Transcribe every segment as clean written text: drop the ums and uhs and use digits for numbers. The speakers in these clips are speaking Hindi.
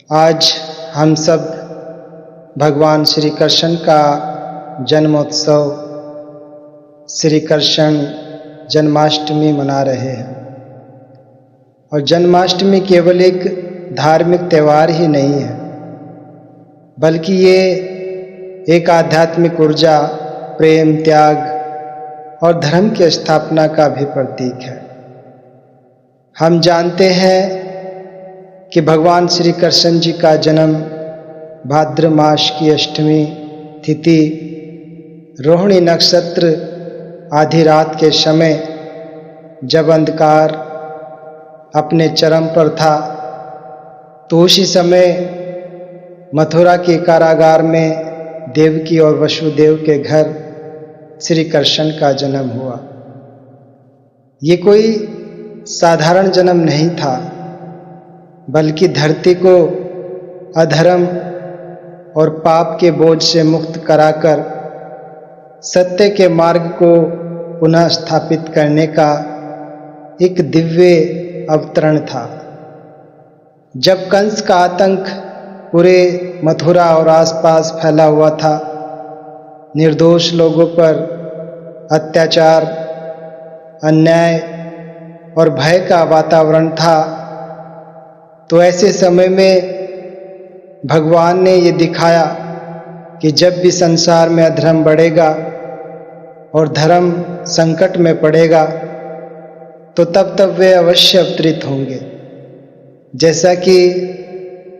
आज हम सब भगवान श्री कृष्ण का जन्मोत्सव श्री कृष्ण जन्माष्टमी मना रहे हैं। और जन्माष्टमी केवल एक धार्मिक त्यौहार ही नहीं है, बल्कि ये एक आध्यात्मिक ऊर्जा, प्रेम, त्याग और धर्म की स्थापना का भी प्रतीक है। हम जानते हैं कि भगवान श्री कृष्ण जी का जन्म भाद्र मास की अष्टमी तिथि रोहिणी नक्षत्र आधी रात के समय, जब अंधकार अपने चरम पर था, तो उसी समय मथुरा के कारागार में देवकी और वसुदेव के घर श्री कृष्ण का जन्म हुआ। ये कोई साधारण जन्म नहीं था, बल्कि धरती को अधर्म और पाप के बोझ से मुक्त कराकर सत्य के मार्ग को पुनः स्थापित करने का एक दिव्य अवतरण था। जब कंस का आतंक पूरे मथुरा और आसपास फैला हुआ था, निर्दोष लोगों पर अत्याचार, अन्याय और भय का वातावरण था, तो ऐसे समय में भगवान ने ये दिखाया कि जब भी संसार में अधर्म बढ़ेगा और धर्म संकट में पड़ेगा, तो तब तब वे अवश्य अवतरित होंगे। जैसा कि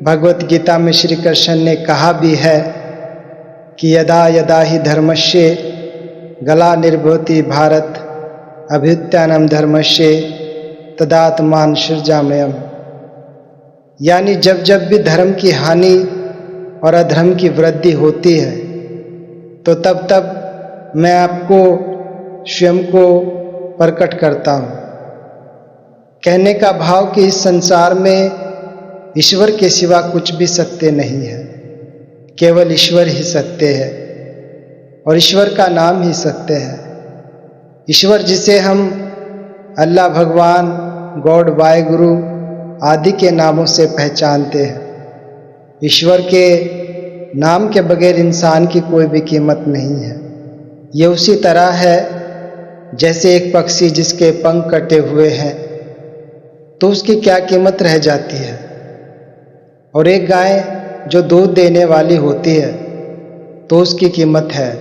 भगवत गीता में श्री कृष्ण ने कहा भी है कि यदा यदा ही धर्मस्य गला निर्भवति भारत अभ्युत्थानम धर्मस्य तदात्मान सृजाम्यहम्। यानी जब जब भी धर्म की हानि और अधर्म की वृद्धि होती है, तो तब तब मैं आपको स्वयं को प्रकट करता हूँ। कहने का भाव कि इस संसार में ईश्वर के सिवा कुछ भी सत्य नहीं है, केवल ईश्वर ही सत्य है और ईश्वर का नाम ही सत्य है। ईश्वर जिसे हम अल्लाह, भगवान, गॉड, वाहेगुरु आदि के नामों से पहचानते हैं। ईश्वर के नाम के बगैर इंसान की कोई भी कीमत नहीं है। ये उसी तरह है जैसे एक पक्षी जिसके पंख कटे हुए हैं, तो उसकी क्या कीमत रह जाती है। और एक गाय जो दूध देने वाली होती है, तो उसकी कीमत है,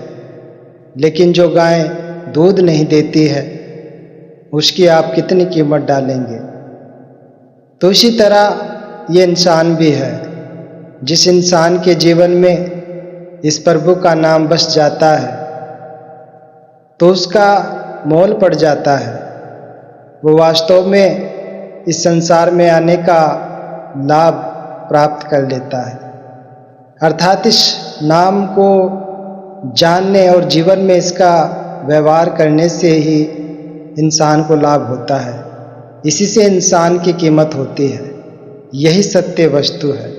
लेकिन जो गाय दूध नहीं देती है, उसकी आप कितनी कीमत डालेंगे। तो इसी तरह ये इंसान भी है। जिस इंसान के जीवन में इस प्रभु का नाम बस जाता है, तो उसका मोल पड़ जाता है। वो वास्तव में इस संसार में आने का लाभ प्राप्त कर लेता है। अर्थात इस नाम को जानने और जीवन में इसका व्यवहार करने से ही इंसान को लाभ होता है। इसी से इंसान की कीमत होती है। यही सत्य वस्तु है।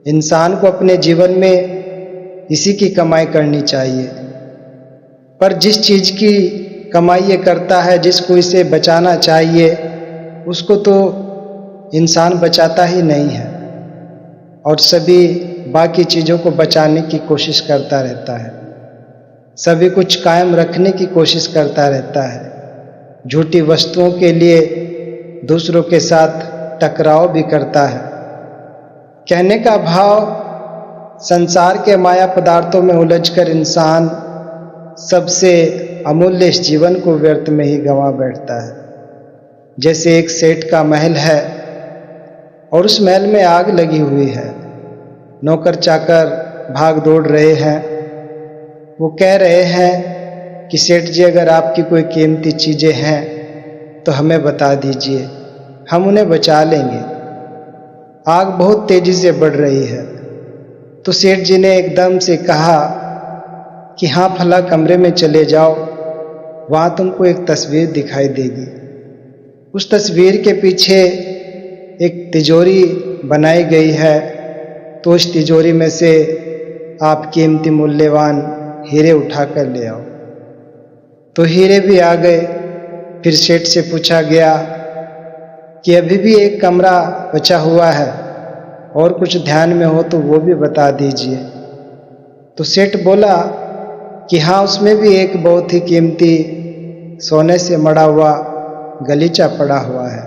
इंसान को अपने जीवन में इसी की कमाई करनी चाहिए। पर जिस चीज़ की कमाई ये करता है, जिसको इसे बचाना चाहिए, उसको तो इंसान बचाता ही नहीं है और सभी बाकी चीज़ों को बचाने की कोशिश करता रहता है। सभी कुछ कायम रखने की कोशिश करता रहता है। झूठी वस्तुओं के लिए दूसरों के साथ टकराव भी करता है। कहने का भाव, संसार के माया पदार्थों में उलझकर इंसान सबसे अमूल्य इस जीवन को व्यर्थ में ही गंवा बैठता है। जैसे एक सेठ का महल है और उस महल में आग लगी हुई है। नौकर चाकर भाग दौड़ रहे हैं। वो कह रहे हैं कि सेठ जी, अगर आपकी कोई कीमती चीज़ें हैं तो हमें बता दीजिए, हम उन्हें बचा लेंगे। आग बहुत तेज़ी से बढ़ रही है। तो सेठ जी ने एकदम से कहा कि हाँ, फला कमरे में चले जाओ, वहाँ तुमको एक तस्वीर दिखाई देगी। उस तस्वीर के पीछे एक तिजोरी बनाई गई है, तो उस तिजोरी में से आप कीमती मूल्यवान हीरे उठा कर ले आओ। तो हीरे भी आ गए। फिर सेठ से पूछा गया कि अभी भी एक कमरा बचा हुआ है, और कुछ ध्यान में हो तो वो भी बता दीजिए। तो सेठ बोला कि हाँ, उसमें भी एक बहुत ही कीमती सोने से मढ़ा हुआ गलीचा पड़ा हुआ है,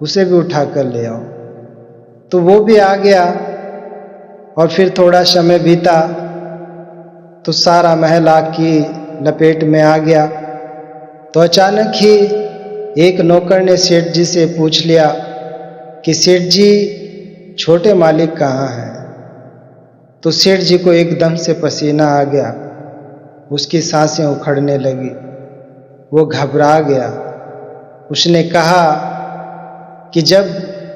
उसे भी उठा कर ले आओ। तो वो भी आ गया और फिर थोड़ा समय बीता तो सारा महल आग की लपेट में आ गया। तो अचानक ही एक नौकर ने सेठ जी से पूछ लिया कि सेठ जी, छोटे मालिक कहाँ हैं? तो सेठ जी को एकदम से पसीना आ गया, उसकी सांसें उखड़ने लगी, वो घबरा गया। उसने कहा कि जब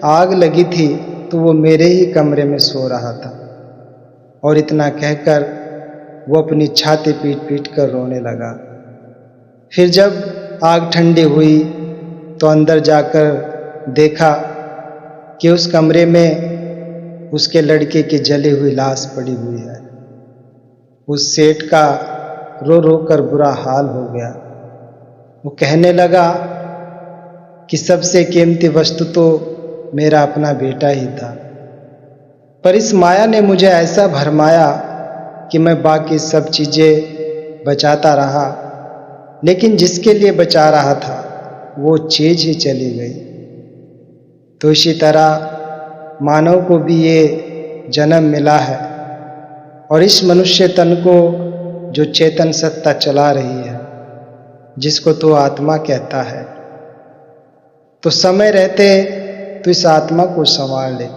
आग लगी थी तो वो मेरे ही कमरे में सो रहा था। और इतना कहकर वो अपनी छाती पीट पीट कर रोने लगा। फिर जब आग ठंडी हुई तो अंदर जाकर देखा कि उस कमरे में उसके लड़के की जली हुई लाश पड़ी हुई है। उस सेठ का रो रो कर बुरा हाल हो गया। वो कहने लगा कि सबसे कीमती वस्तु तो मेरा अपना बेटा ही था, पर इस माया ने मुझे ऐसा भरमाया कि मैं बाकी सब चीज़ें बचाता रहा, लेकिन जिसके लिए बचा रहा था वो चीज़ ही चली गई। तो इसी तरह मानव को भी ये जन्म मिला है और इस मनुष्य तन को जो चेतन सत्ता चला रही है, जिसको तो आत्मा कहता है, तो समय रहते तो इस आत्मा को संवार ले।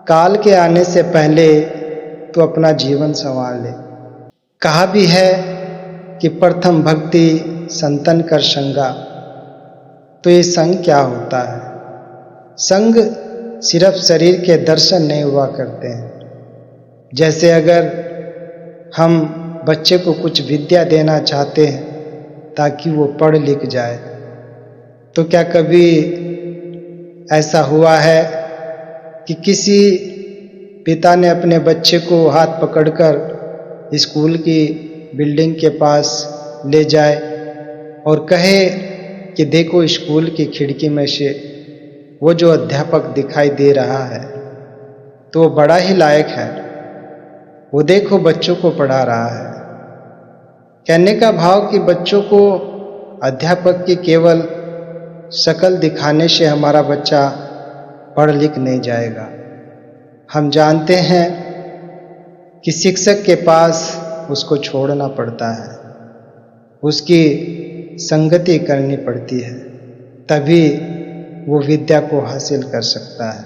काल के आने से पहले तो अपना जीवन संवार ले। कहा भी है कि प्रथम भक्ति संतन कर संगा। तो ये संग क्या होता है? संग सिर्फ शरीर के दर्शन नहीं हुआ करते हैं। जैसे अगर हम बच्चे को कुछ विद्या देना चाहते हैं ताकि वो पढ़ लिख जाए, तो क्या कभी ऐसा हुआ है कि किसी पिता ने अपने बच्चे को हाथ पकड़कर स्कूल की बिल्डिंग के पास ले जाए और कहे कि देखो, स्कूल की खिड़की में से वो जो अध्यापक दिखाई दे रहा है तो वो बड़ा ही लायक है, वो देखो बच्चों को पढ़ा रहा है। कहने का भाव कि बच्चों को अध्यापक की केवल शक्ल दिखाने से हमारा बच्चा पढ़ लिख नहीं जाएगा। हम जानते हैं कि शिक्षक के पास उसको छोड़ना पड़ता है, उसकी संगति करनी पड़ती है, तभी वो विद्या को हासिल कर सकता है।